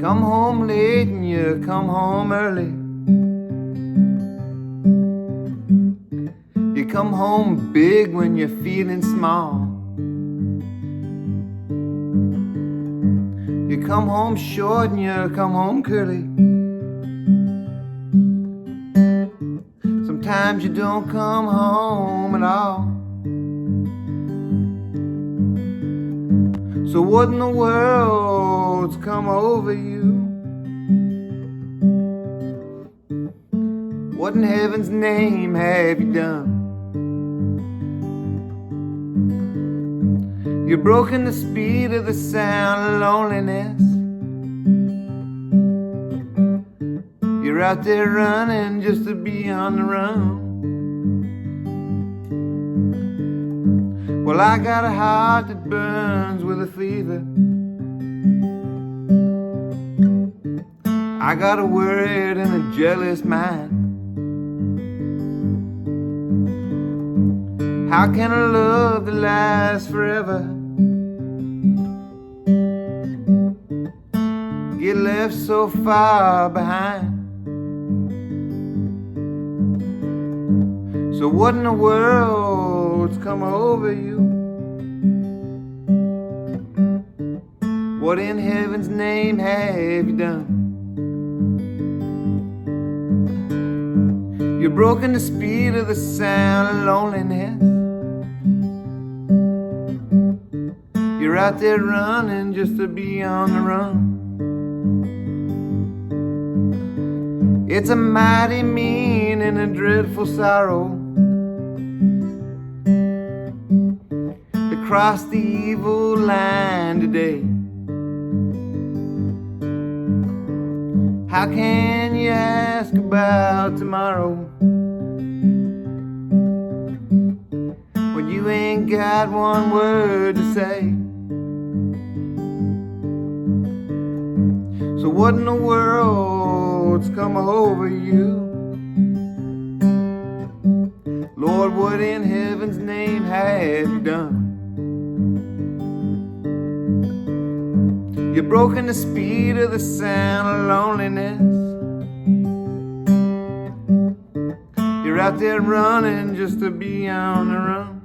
come home late and you come home early. You come home big when you're feeling small. You come home short and you come home curly. Sometimes you don't come home at all. So what in the world's come over you? What in heaven's name have you done? You've broken the speed of the sound of loneliness. You're out there running just to be on the run. Well, I got a heart that burns with a fever. I got a worried and a jealous mind. How can a love that lasts forever get left so far behind? So what in the world's come over you? What in heaven's name have you done? You've broken the speed of the sound of loneliness. You're out there running just to be on the run. It's a mighty mean and a dreadful sorrow to cross the evil line today. How can you ask about tomorrow when you ain't got one word to say? So what in the world's come over you? Lord, what in heaven's name have you done? You've broken the speed of the sound of loneliness. You're out there running just to be on the run.